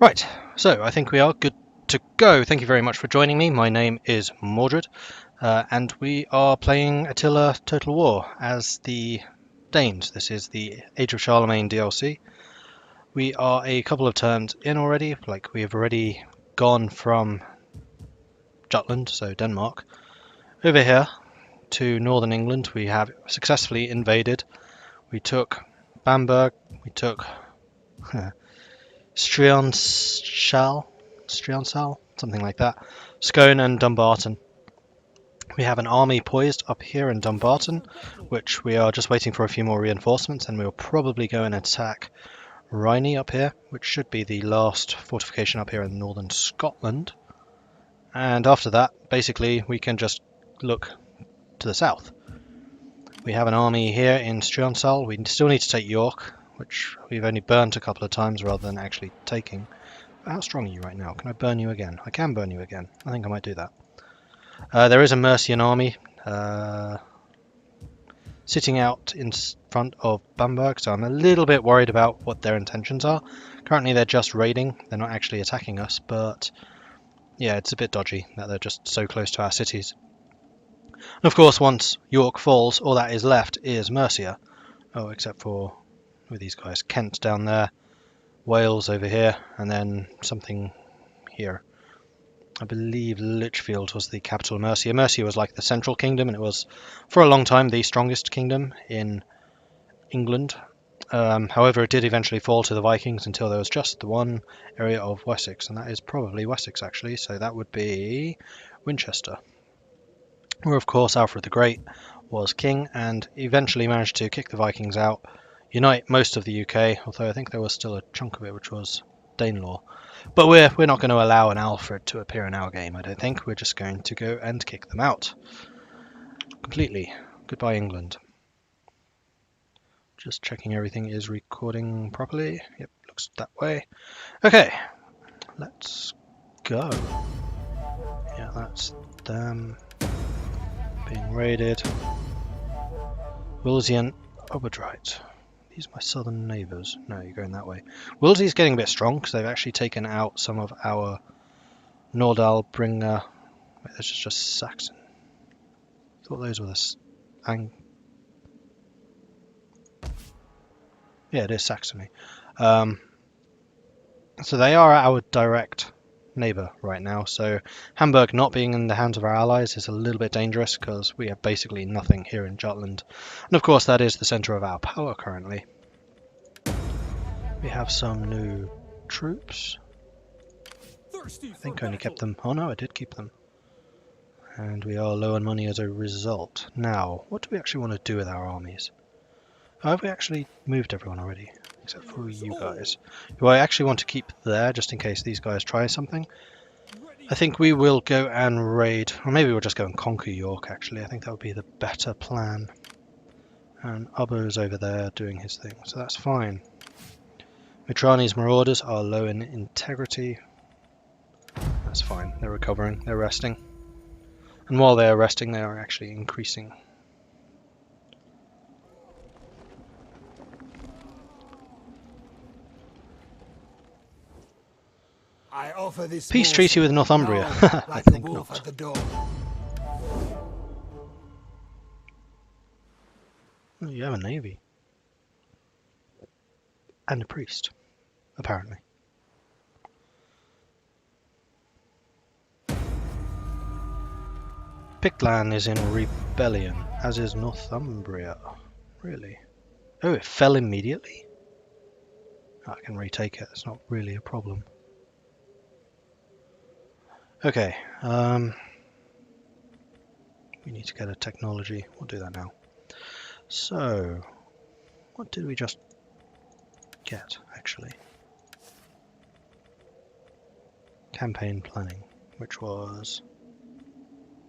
Right, so I think we are good to go. Thank you very much for joining me. My name is Mordred, and we are playing Attila Total War as the Danes. This is the Age of Charlemagne DLC. We are a couple of turns in already, like we have already gone from Jutland, so Denmark, over here to northern England. We have successfully invaded. We took Bamberg, we took Strionsal, something like that, Scone and Dumbarton. We have an army poised up here in Dumbarton, which we are just waiting for a few more reinforcements, and we'll probably go and attack Rhynie up here, which should be the last fortification up here in northern Scotland. And after that, basically, we can just look to the south. We have an army here in Strionsal. We still need to take York, which we've only burnt a couple of times rather than actually taking. How strong are you right now? Can I burn you again? I can burn you again. I think I might do that. There is a Mercian army sitting out in front of Bamberg, so I'm a little bit worried about what their intentions are. Currently they're just raiding, they're not actually attacking us, but yeah, it's a bit dodgy that they're just so close to our cities. And of course, once York falls, all that is left is Mercia. Oh, except for with these guys, Kent down there, Wales over here, and then something here. I believe Lichfield was the capital of Mercia. Mercia was like the central kingdom, and it was for a long time the strongest kingdom in England. However, it did eventually fall to the Vikings until there was just the one area of Wessex, and that is probably Wessex actually, so that would be Winchester, where of course Alfred the Great was king and eventually managed to kick the Vikings out, unite most of the UK, although I think there was still a chunk of it which was Danelaw. But we're not going to allow an Alfred to appear in our game, I don't think. We're just going to go and kick them out completely. Goodbye, England. Just checking everything is recording properly. Yep, looks that way. Okay, let's go. Yeah, that's them being raided. Wolsey and Oberdrite. These are my southern neighbours. No, you're going that way. Wolsey's getting a bit strong because they've actually taken out some of our Nordalbringer. Wait, this is just Saxon. I thought those were the yeah, it is Saxony. So they are our direct neighbour right now. So Hamburg not being in the hands of our allies is a little bit dangerous because we have basically nothing here in Jutland. And of course that is the centre of our power currently. We have some new troops. I think I only kept them. Oh no, I did keep them. And we are low on money as a result. Now, what do we actually want to do with our armies? Oh, have we actually moved everyone already? Except for you guys. Do I actually want to keep there just in case these guys try something? I think we will go and raid, or maybe we'll just go and conquer York actually. I think that would be the better plan. And Ubbo's over there doing his thing, so that's fine. Mitrani's marauders are low in integrity. That's fine, they're recovering, they're resting. And while they are resting, they are actually increasing. I offer this Peace treaty with Northumbria. I think not. Oh, you have a navy. And a priest, apparently. Pictland is in rebellion, as is Northumbria. Really? Oh, it fell immediately? I can retake it, it's not really a problem. Okay, we need to get a technology. We'll do that now. So, what did we just get, actually? Campaign planning, which was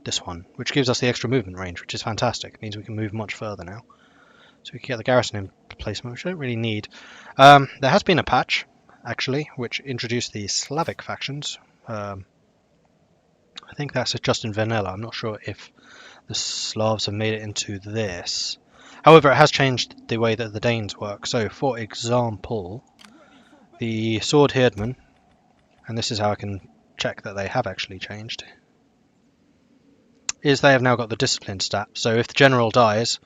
this one, which gives us the extra movement range, which is fantastic. It means we can move much further now. So we can get the garrison in placement, which I don't really need. There has been a patch, actually, which introduced the Slavic factions. I think that's just in vanilla. I'm not sure if the Slavs have made it into this. However, it has changed the way that the Danes work. So, for example, the sword herdmen and this is how I can check that they have actually changed, is they have now got the discipline stat. So if the general dies,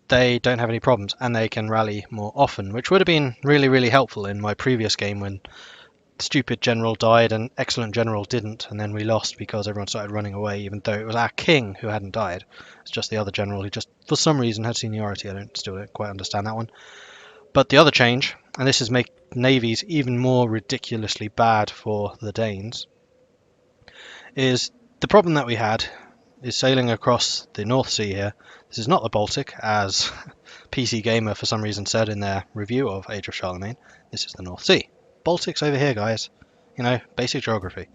they don't have any problems and they can rally more often, which would have been really, really helpful in my previous game when stupid general died and excellent general didn't, and then we lost because everyone started running away, even though it was our king who hadn't died. It's just the other general who just, for some reason, had seniority. Still don't quite understand that one. But the other change, and this is make navies even more ridiculously bad for the Danes, is the problem that we had is sailing across the North Sea here. This is not the Baltic, as PC Gamer for some reason said in their review of Age of Charlemagne. This is the North Sea. Baltic's over here, guys. You know, basic geography.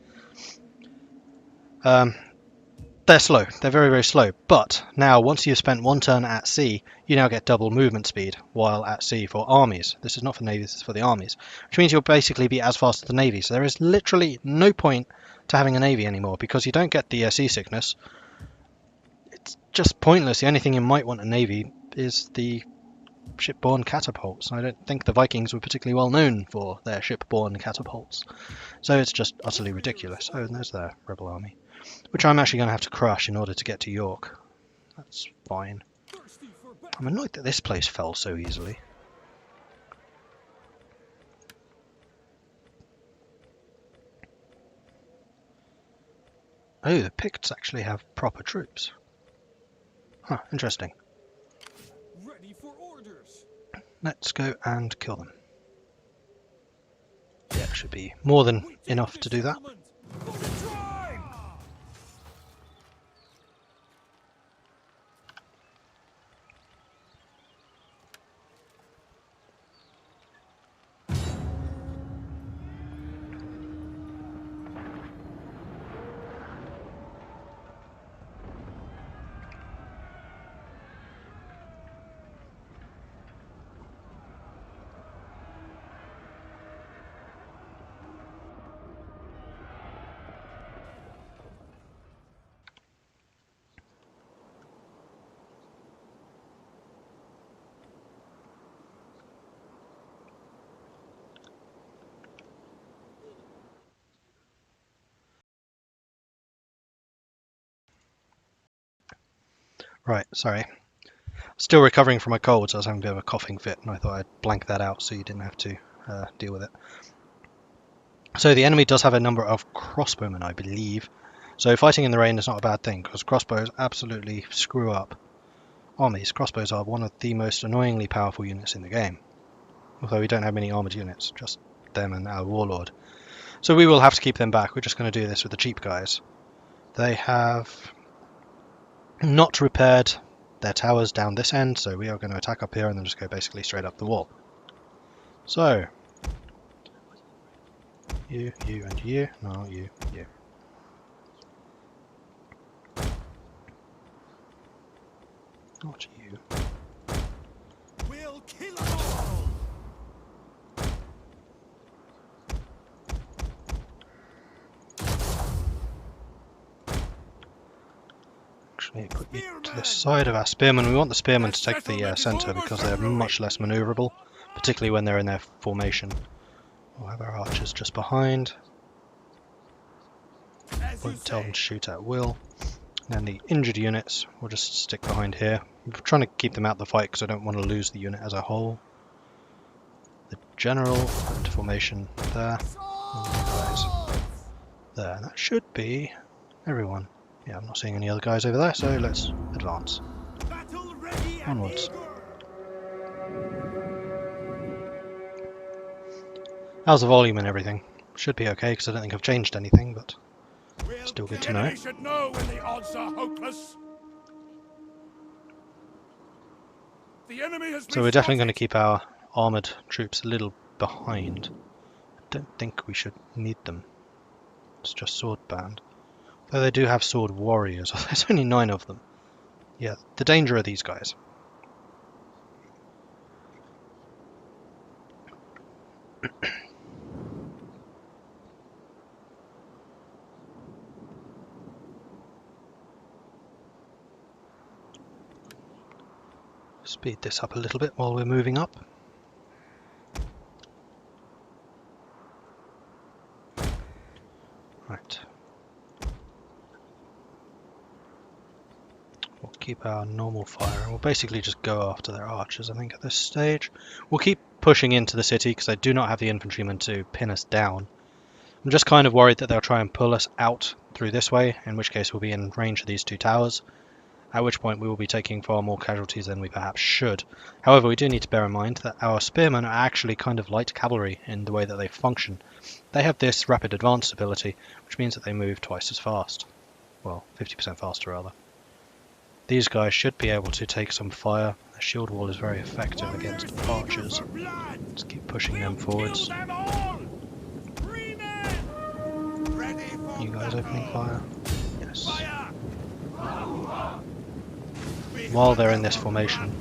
They're slow. They're very, very slow. But now, once you've spent one turn at sea, you now get double movement speed while at sea for armies. This is not for navies, it's for the armies. Which means you'll basically be as fast as the navy. So there is literally no point to having a navy anymore because you don't get the seasickness. It's just pointless. The only thing you might want a navy is the shipborne catapults. I don't think the Vikings were particularly well known for their shipborne catapults. So it's just utterly ridiculous. Oh, and there's their rebel army, which I'm actually going to have to crush in order to get to York. That's fine. I'm annoyed that this place fell so easily. Oh, the Picts actually have proper troops. Huh, interesting. Ready for orders. Let's go and kill them. Yeah, should be more than enough to do that. Right, sorry. Still recovering from my cold, so I was having a bit of a coughing fit, and I thought I'd blank that out so you didn't have to deal with it. So the enemy does have a number of crossbowmen, I believe. So fighting in the rain is not a bad thing, because crossbows absolutely screw up armies. Crossbows are one of the most annoyingly powerful units in the game. Although we don't have many armoured units, just them and our warlord. So we will have to keep them back. We're just going to do this with the cheap guys. They have not repaired their towers down this end, so we are going to attack up here and then just go basically straight up the wall. So, you, and you, no, you. Not you. We'll kill them all. Actually, put you to the side of our spearmen. We want the spearmen to take the centre because they're much less manoeuvrable, particularly when they're in their formation. We'll have our archers just behind. Tell them to shoot at will. And then the injured units, we'll just stick behind here. I'm trying to keep them out of the fight because I don't want to lose the unit as a whole. The general into formation there. And the guys there. And that should be everyone. Yeah, I'm not seeing any other guys over there, so let's advance. Onwards. How's the volume and everything? Should be okay because I don't think I've changed anything, but still good to know. Should know when the odds are hopeless. The enemy has So we're definitely going to keep our armoured troops a little behind. I don't think we should need them. It's just sword band. Though they do have sword warriors. There's only 9 of them. Yeah, the danger are these guys. Speed this up a little bit while we're moving up. Right. We'll keep our normal fire, and we'll basically just go after their archers, I think, at this stage. We'll keep pushing into the city, because I do not have the infantrymen to pin us down. I'm just kind of worried that they'll try and pull us out through this way, in which case we'll be in range of these two towers, at which point we will be taking far more casualties than we perhaps should. However, we do need to bear in mind that our spearmen are actually kind of light cavalry in the way that they function. They have this rapid advance ability, which means that they move twice as fast. Well, 50% faster rather. These guys should be able to take some fire. Their shield wall is very effective against archers. Let's keep pushing them forwards. You guys opening fire? Yes. While they're in this formation,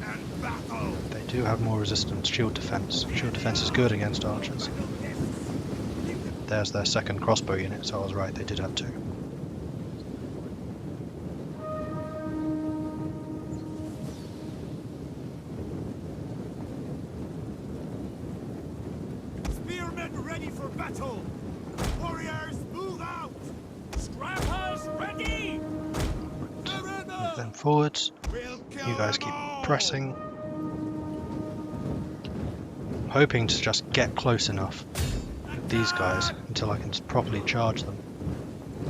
they do have more resistance. Shield defense. Shield defense is good against archers. There's their second crossbow unit, so I was right, they did have two. Spearmen ready for battle! Warriors, move out! Scrappers ready! Move them forwards. You guys keep pressing. I'm hoping to just get close enough with these guys until I can just properly charge them.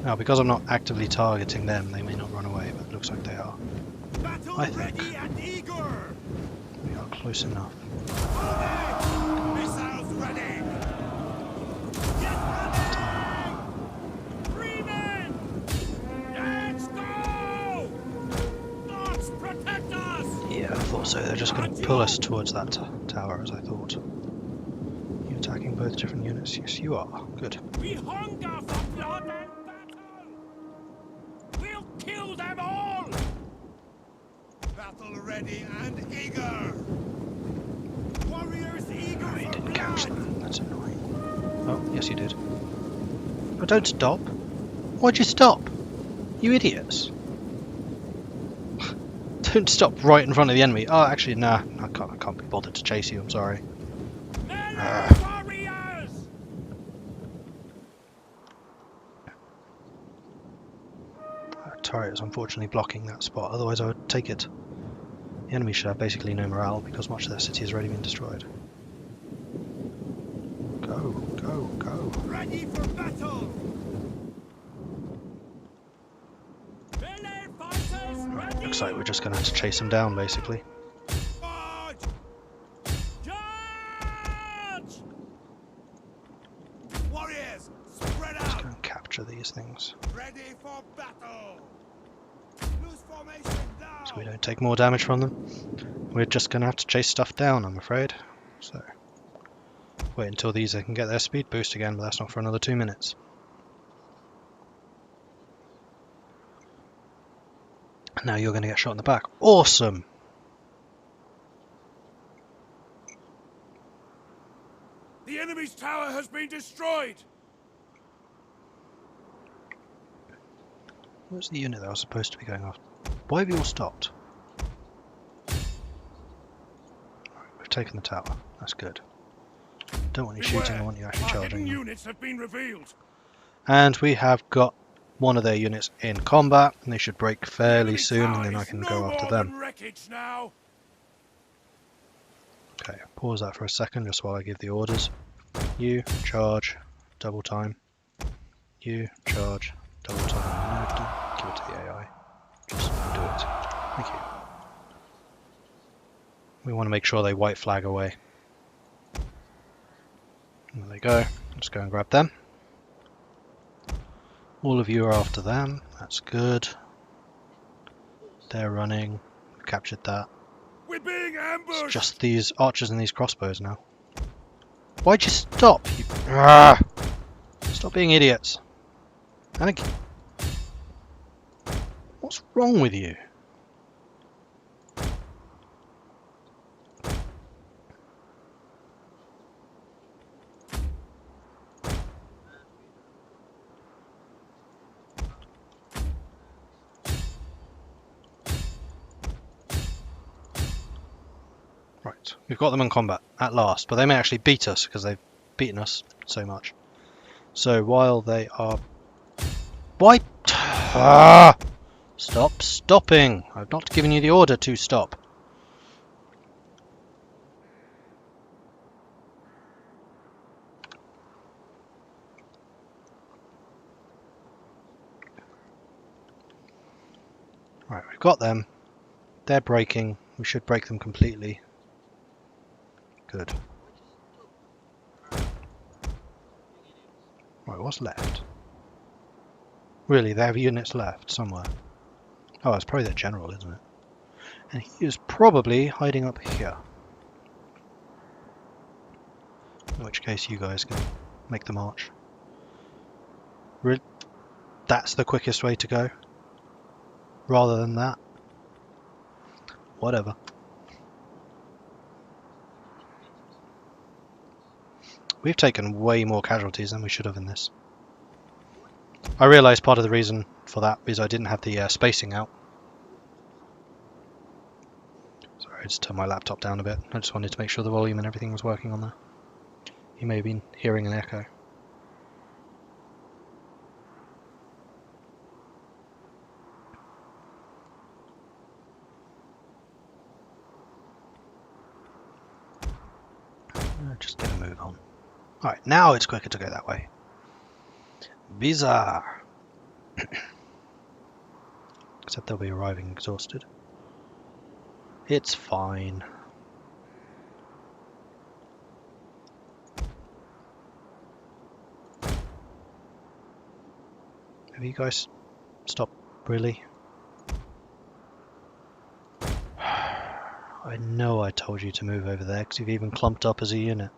Now, because I'm not actively targeting them, they may not run away, but it looks like they are. I think we are close enough. Missiles ready! Get ready! Freemen! Let's go! Gods protect us! Yeah, I thought so. They're just going to pull us towards that tower, as I thought. You attacking both different units? Yes, you are. Good. We hunger for blood and battle! We'll kill them all! Battle ready and eager! Warriors eager Oh, you for didn't catch blood! them. That's annoying. Oh, yes you did. Oh, don't stop. Why'd you stop? You idiots. Don't stop right in front of the enemy. Oh, actually, nah. I can't be bothered to chase you. I'm sorry. Warriors! Our turret is unfortunately blocking that spot. Otherwise, I would take it. The enemy should have basically no morale because much of their city has already been destroyed. Go, go, go. Ready for battle! Looks like we're just going to have to chase them down, basically. Charge! Charge! Warriors, spread Let's out! go and capture these things Ready for battle! Loose formation now! so we don't take more damage from them. We're just going to have to chase stuff down, I'm afraid. So, wait until these can get their speed boost again, but that's not for another 2 minutes. And now you're going to get shot in the back. Awesome! The enemy's tower has been destroyed! Where's the unit that was supposed to be going off? Why have you all stopped? Right, we've taken the tower. That's good. Don't want you shooting, I want you actually Our charging hidden them. units have been revealed. And we have got one of their units in combat, and they should break fairly Enemy's soon, tower and then I is can no go after more them. than wreckage now. Okay, pause that for a second just while I give the orders. You, charge, double time. You, charge, double time. No, don't give it to the AI. Just do it. Thank you. We want to make sure they white flag away. There they go. Let's go and grab them. All of you are after them. That's good. They're running. We've captured that. We're being ambushed. It's just these archers and these crossbows now. Why'd you stop? You... Ah! Stop being idiots. Anakin. What's wrong with you? Right, we've got them in combat at last, but they may actually beat us because they've beaten us so much. So while they are Why? Ah! Stop stopping! I've not given you the order to stop. Right, we've got them. They're breaking. We should break them completely. Good. Right, what's left? Really, they have units left somewhere. Oh, it's probably their general, isn't it? And he is probably hiding up here. In which case you guys can make the march. That's the quickest way to go. Rather than that. Whatever. We've taken way more casualties than we should have in this. I realise part of the reason for that is I didn't have the spacing out. Sorry, I just turned my laptop down a bit. I just wanted to make sure the volume and everything was working on there. You may have been hearing an echo. Just get a move on. Alright, now it's quicker to go that way. Bizarre. Except they'll be arriving exhausted. It's fine. Have you guys stopped, really? I know I told you to move over there because you've even clumped up as a unit.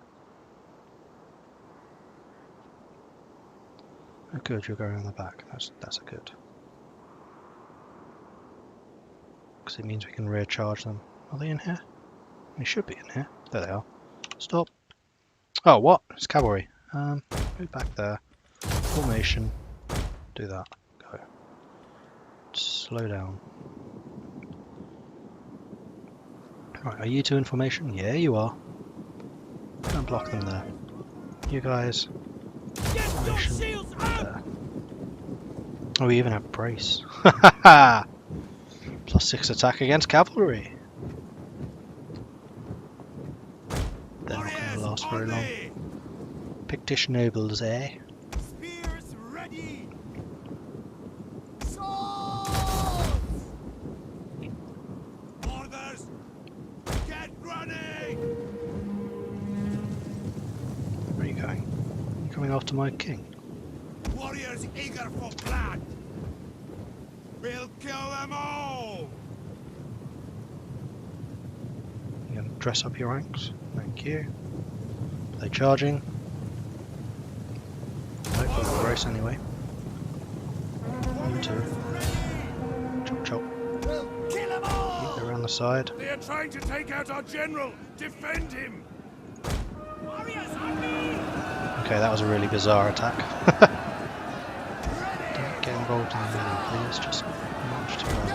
Oh good, you're going on the back. That's a good. Because it means we can rear charge them. Are they in here? They should be in here. There they are. Stop. Oh, what? It's cavalry. Move back there. Formation. Do that. Go. Slow down. Right, are you two in formation? Yeah, you are. Don't block them there. You guys. Formation. There. Oh, we even have brace. Ha +6 attack against cavalry. They're not going to last very long. Pictish nobles, eh? Spears ready. Orders. Get running. Where are you going? Are you coming after my king? Warriors eager for blood. We'll kill them all. You gonna dress up your ranks? Thank you. Are they charging? Nope, we've got brace anyway. You too. Chop chop. We'll kill them all. Keep around the side. They are trying to take out our general. Defend him. Warriors on me. Okay, that was a really bizarre attack. Don't get involved in the middle, please. Just march to where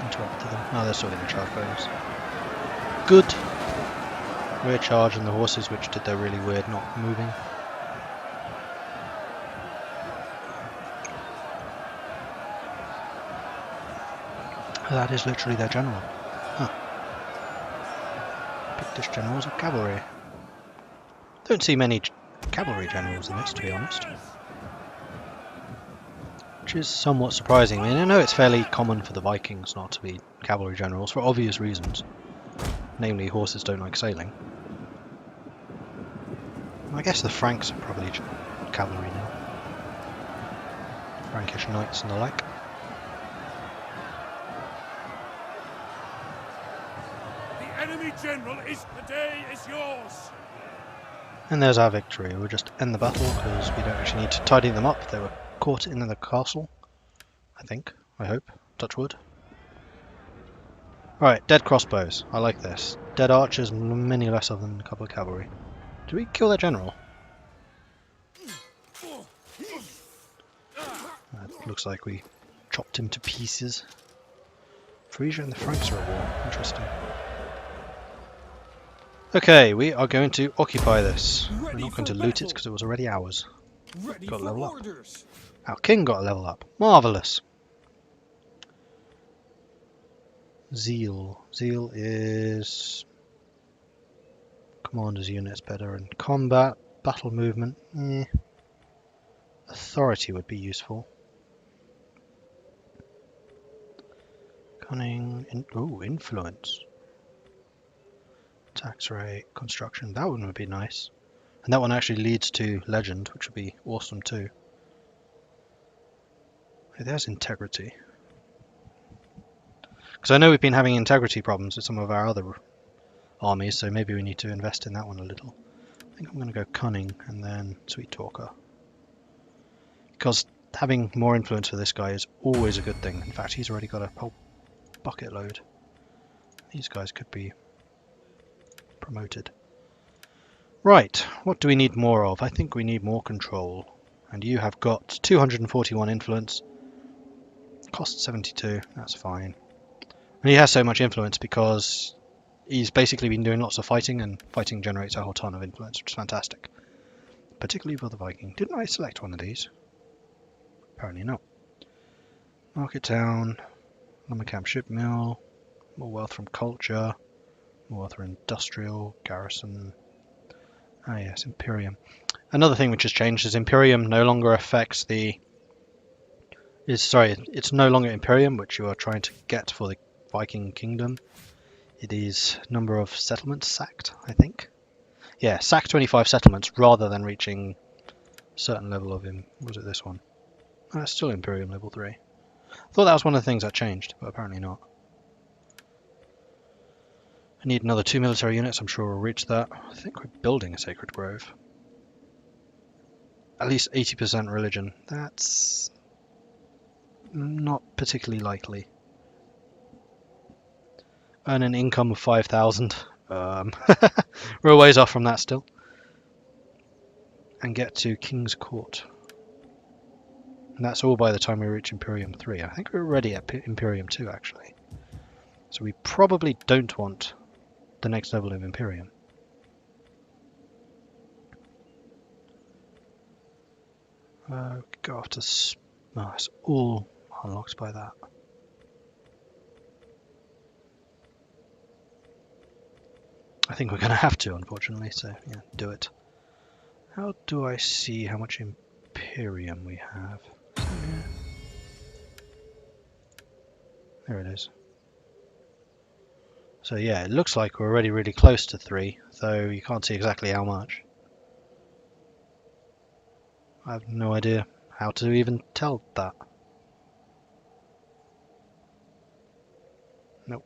interrupted them. Oh, they're still going to charge bonus. Good. Rear charge and the horses, which did their really weird not moving. That is literally their general. Huh. Pictish generals are cavalry. Don't see many cavalry generals in this, to be honest. Which is somewhat surprising. I mean, I know it's fairly common for the Vikings not to be cavalry generals for obvious reasons. Namely, horses don't like sailing. I guess the Franks are probably cavalry now. Frankish knights and the like. Enemy general the day is yours. And there's our victory. We'll just end the battle because we don't actually need to tidy them up. They were caught in the castle, I think. I hope. Touch wood. Alright, dead crossbows. I like this. Dead archers, many less of them than a couple of cavalry. Did we kill their general? Looks like we chopped him to pieces. Frisia and the Franks are at war. Interesting. Okay, we are going to occupy this. We're not going to loot it because it was already ours. Ready Got a for level up. orders. Our king got a level up. Marvellous. Zeal. Zeal is... Commander's units better in combat. Battle movement. Authority would be useful. Cunning. Influence. Tax rate. Construction. That one would be nice. And that one actually leads to legend, which would be awesome too. Hey, there's integrity. Because I know we've been having integrity problems with some of our other armies, so maybe we need to invest in that one a little. I think I'm going to go cunning and then sweet talker. Because having more influence for this guy is always a good thing. In fact, he's already got a whole bucket load. These guys could be promoted. Right, what do we need more of? I think we need more control. And you have got 241 influence. Cost 72, that's fine. And he has so much influence because he's basically been doing lots of fighting, and fighting generates a whole ton of influence, which is fantastic. Particularly for the Viking. Didn't I select one of these? Apparently not. Market town, lumber camp, ship mill, more wealth from culture, more wealth from industrial, garrison. Ah yes, Imperium. Another thing which has changed is Imperium no longer affects the... it's no longer Imperium, which you are trying to get for the Viking kingdom. It is number of settlements sacked, I think. Yeah, sack 25 settlements rather than reaching a certain level of was it this one? Oh, it's still Imperium level 3. I thought that was one of the things that changed, but apparently not. I need another 2 military units, I'm sure we'll reach that. I think we're building a sacred grove. At least 80% religion. That's not particularly likely. Earn an income of 5,000. We're a ways off from that still. And get to King's Court. And that's all by the time we reach Imperium 3. I think we're already at Imperium 2 actually. So we probably don't want the next level of Imperium. Go after... Oh, it's all unlocked by that. I think we're going to have to, unfortunately, so yeah, do it. How do I see how much Imperium we have? There it is. So yeah, it looks like we're already really close to 3, though you can't see exactly how much. I have no idea how to even tell that. Nope.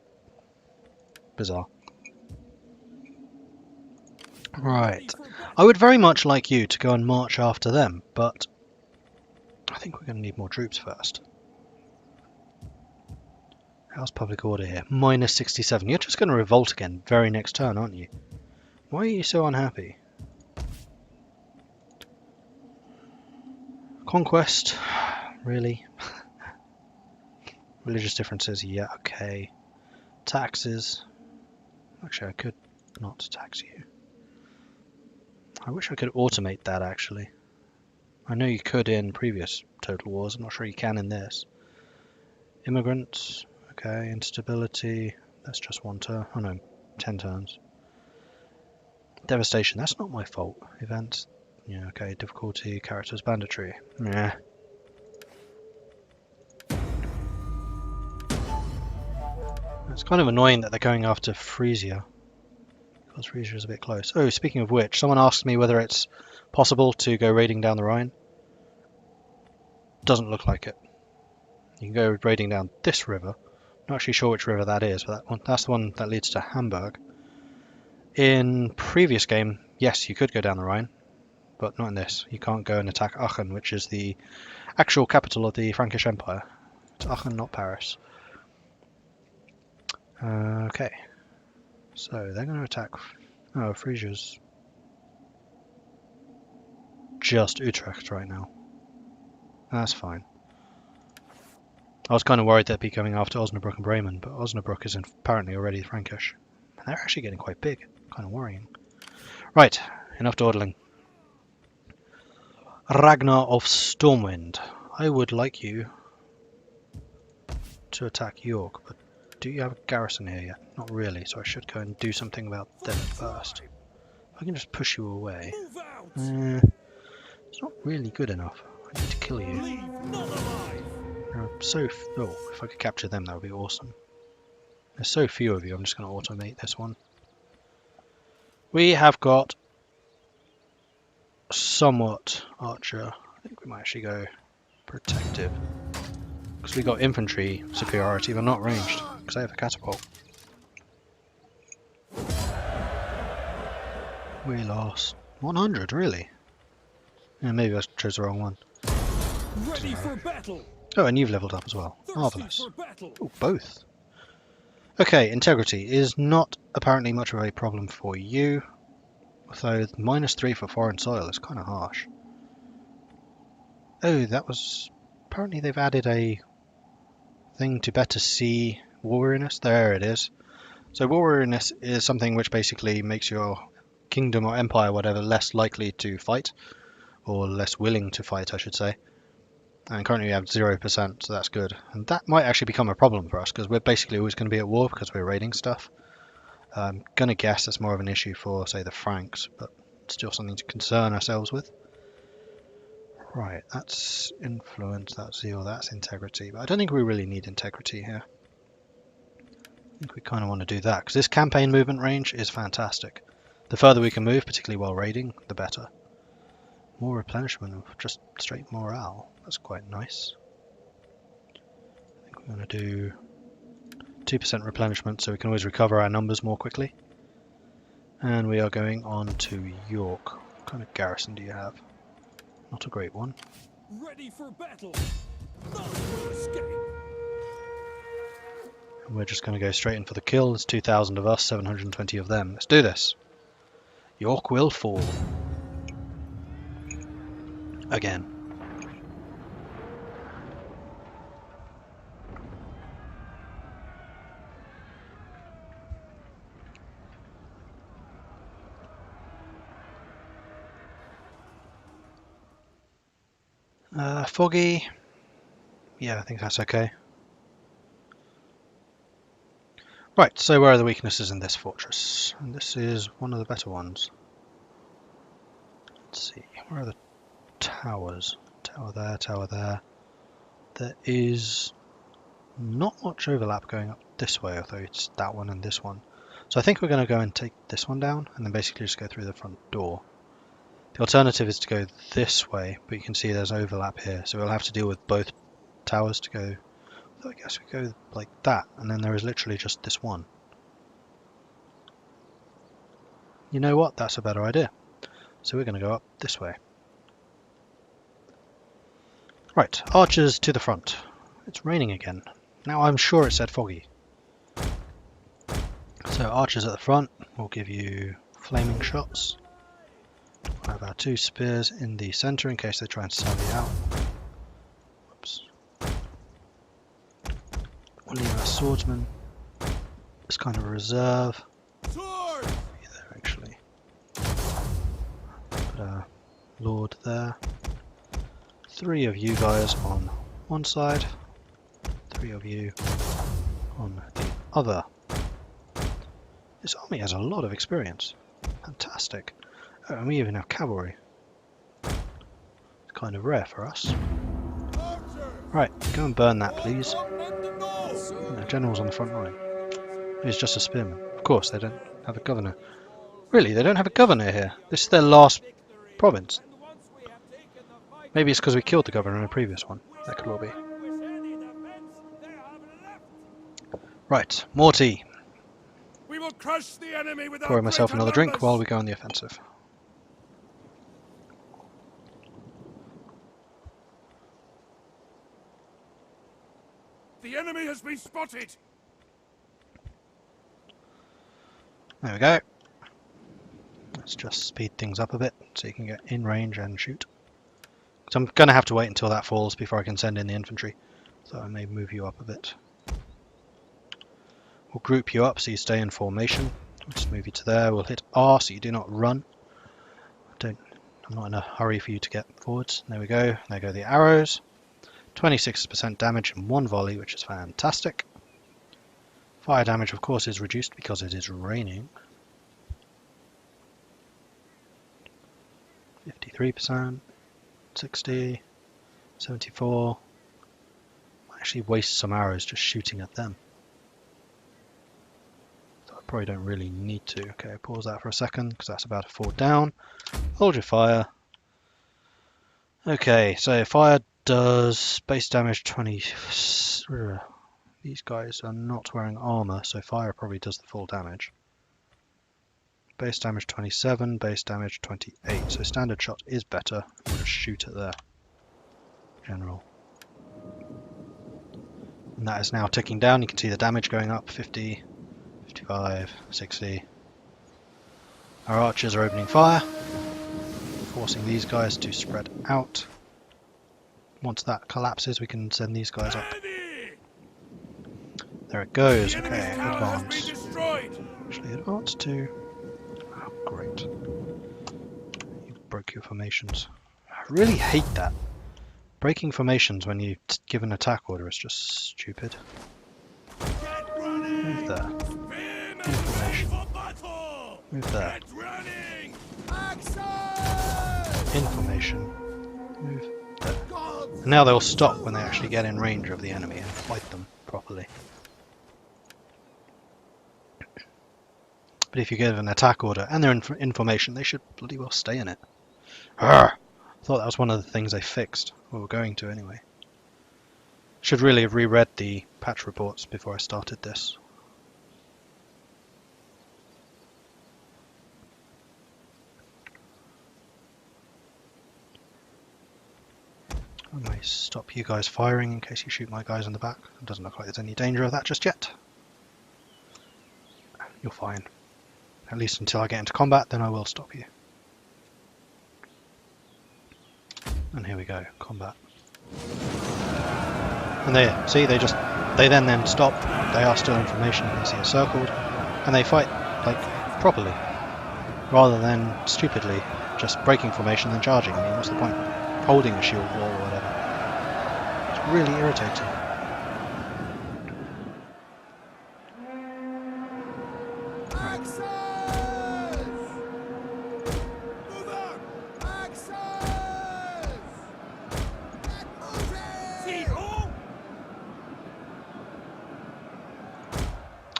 Bizarre. Right. I would very much like you to go and march after them, but I think we're going to need more troops first. How's public order here? Minus 67. You're just going to revolt again very next turn, aren't you? Why are you so unhappy? Conquest? Really? Religious differences? Yeah, okay. Taxes? Actually, I could not tax you. I wish I could automate that, actually. I know you could in previous Total Wars. I'm not sure you can in this. Immigrants? Okay. Instability? That's just 1 turn. Oh no, 10 turns. Devastation? That's not my fault. Events? Yeah, okay. Difficulty? Characters? Banditry? Yeah. It's kind of annoying that they're going after Frisia. Because Frisia is a bit close. Oh, speaking of which, someone asked me whether it's possible to go raiding down the Rhine. Doesn't look like it. You can go raiding down this river. Not actually sure which river that is, but that's the one that leads to Hamburg. In previous game, yes, you could go down the Rhine, but not in this. You can't go and attack Aachen, which is the actual capital of the Frankish Empire. It's Aachen, not Paris. Okay. So they're going to attack... Oh, Frisia's just Utrecht right now. That's fine. I was kind of worried they'd be coming after Osnabrück and Bremen, but Osnabrück is apparently already Frankish. And they're actually getting quite big. Kind of worrying. Right, enough dawdling. Ragnar of Stormwind. I would like you to attack York, but do you have a garrison here yet? Not really, so I should go and do something about them first. I can just push you away. It's not really good enough. I need to kill you. Oh, if I could capture them, that would be awesome. There's so few of you, I'm just going to automate this one. We have got somewhat archer. I think we might actually go protective. Because we got infantry superiority, but not ranged. Because I have a catapult. We lost 100, really? Yeah, maybe I chose the wrong one. Ready for battle. Oh, and you've leveled up as well. Marvellous. Oh, both. Okay, integrity is not apparently much of a problem for you. Although -3 for foreign soil is kind of harsh. Oh, that was... Apparently they've added a thing to better see war weariness. There it is. So war weariness is something which basically makes your kingdom or empire, whatever, less likely to fight. Or less willing to fight, I should say. And currently we have 0%, so that's good. And that might actually become a problem for us, because we're basically always going to be at war because we're raiding stuff. I'm going to guess that's more of an issue for, say, the Franks, but still something to concern ourselves with. Right, that's influence, that's zeal, that's integrity. But I don't think we really need integrity here. I think we kind of want to do that, because this campaign movement range is fantastic. The further we can move, particularly while raiding, the better. More replenishment of just straight morale. That's quite nice. I think we're going to do 2% replenishment so we can always recover our numbers more quickly. And we are going on to York. What kind of garrison do you have? Not a great one. Ready for battle. None will escape. And we're just going to go straight in for the kill. There's 2,000 of us, 720 of them. Let's do this. York will fall. Again. Foggy. Yeah, I think that's okay. Right, so where are the weaknesses in this fortress? And this is one of the better ones. Let's see, where are the towers? Tower there, tower there. There is not much overlap going up this way, although it's that one and this one. So I think we're going to go and take this one down and then basically just go through the front door. The alternative is to go this way, but you can see there's overlap here, so we'll have to deal with both towers to go. I guess we go like that, and then there is literally just this one. You know what? That's a better idea. So we're going to go up this way. Right, archers to the front. It's raining again. Now I'm sure it said foggy. So archers at the front will give you flaming shots. We'll have our 2 spears in the centre in case they try and sally out. Whoops. We'll leave our swordsman as kind of a reserve. Sword! There actually. Put our lord there. 3 of you guys on one side. 3 of you on the other. This army has a lot of experience. Fantastic. Oh, and we even have cavalry. It's kind of rare for us. Right, go and burn that, please. No, general's on the front line. He's just a spearman. Of course, they don't have a governor. Really, they don't have a governor here. This is their last province. Maybe it's because we killed the governor in a previous one. That could well be. Right, Morty. We will crush the enemy with Pouring myself another drink while we go on the offensive. The enemy has been spotted. There we go. Let's just speed things up a bit so you can get in range and shoot. So I'm going to have to wait until that falls before I can send in the infantry. So I may move you up a bit. We'll group you up so you stay in formation. We'll just move you to there. We'll hit R so you do not run. I'm not in a hurry for you to get forwards. There we go. There go the arrows. 26% damage in one volley, which is fantastic. Fire damage, of course, is reduced because it is raining. 53%, 60, 74. Might actually waste some arrows just shooting at them. So I probably don't really need to. Okay, pause that for a second because that's about to fall down. Hold your fire. Okay, so fire does base damage 20. These guys are not wearing armor, so fire probably does the full damage. Base damage 27, base damage 28. So standard shot is better. We'll just shoot at their general. And that is now ticking down. You can see the damage going up. 50, 55, 60. Our archers are opening fire, forcing these guys to spread out. Once that collapses, we can send these guys up. There it goes. Okay, advance. Actually, advance to... Oh, great. You broke your formations. I really hate that. Breaking formations when you give an attack order is just stupid. Move there. Information. Move there. Information. Move there. And now they'll stop when they actually get in range of the enemy and fight them properly. But if you give an attack order and they're in information, they should bloody well stay in it. Arrgh! I thought that was one of the things they fixed, or were going to anyway. Should really have reread the patch reports before I started this. I may stop you guys firing in case you shoot my guys in the back. It doesn't look like there's any danger of that just yet. You're fine. At least until I get into combat, then I will stop you. And here we go, combat. And there, see, they then stop. They are still in formation, you can see it circled. And they fight, like, properly. Rather than stupidly just breaking formation and charging. I mean, what's the point? Holding a shield wall or whatever. It's really irritating.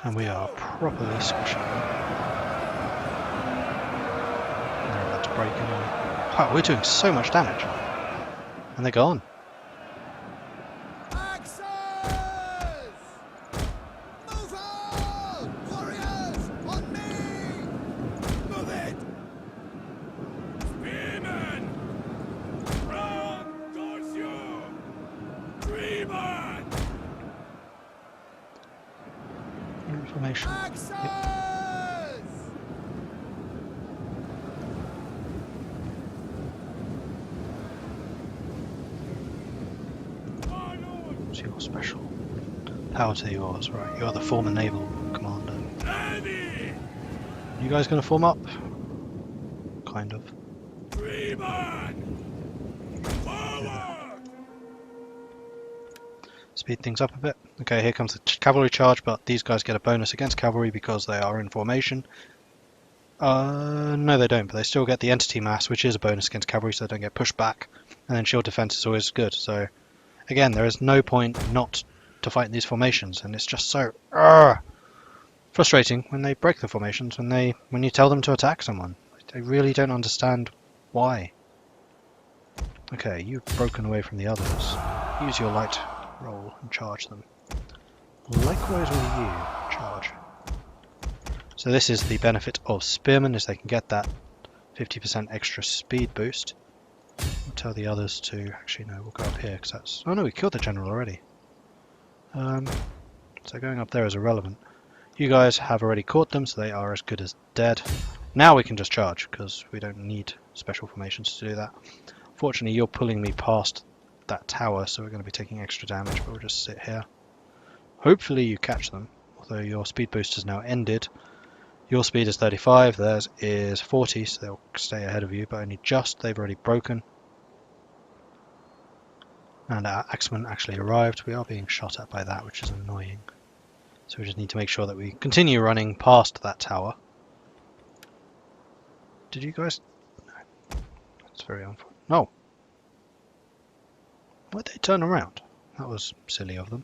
And we are properly squishing them. They're about to break anyway. Wow, we're doing so much damage. And they're gone. Information. Yep. What's your special? Power to yours, right? You are the former naval commander. You guys gonna form up? Kind of. Speed things up a bit. Okay, here comes the cavalry charge, but these guys get a bonus against cavalry because they are in formation. No they don't, but they still get the entity mass, which is a bonus against cavalry, so they don't get pushed back. And then shield defense is always good, so again, there is no point not to fight in these formations, and it's just so frustrating when they break the formations, when you tell them to attack someone. They really don't understand why. Okay, you've broken away from the others. Use your light roll and charge them. Likewise with you, charge. So this is the benefit of spearmen, is they can get that 50% extra speed boost. We'll tell the others to, actually no, we'll go up here because that's, oh no, we killed the general already. So going up there is irrelevant. You guys have already caught them, so they are as good as dead. Now we can just charge because we don't need special formations to do that. Fortunately, you're pulling me past that tower, so we're going to be taking extra damage, but we'll just sit here. Hopefully you catch them, although your speed boost has now ended. Your speed is 35, theirs is 40, so they'll stay ahead of you, but only just. They've already broken. And our axeman actually arrived. We are being shot at by that, which is annoying. So we just need to make sure that we continue running past that tower. Did you guys... No. That's very unfortunate. No! Why'd they turn around? That was silly of them.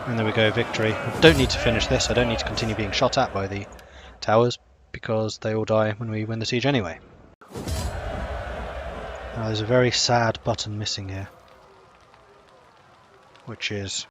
And there we go, victory. I don't need to finish this. I don't need to continue being shot at by the towers, because they all die when we win the siege anyway. Now there's a very sad button missing here, which is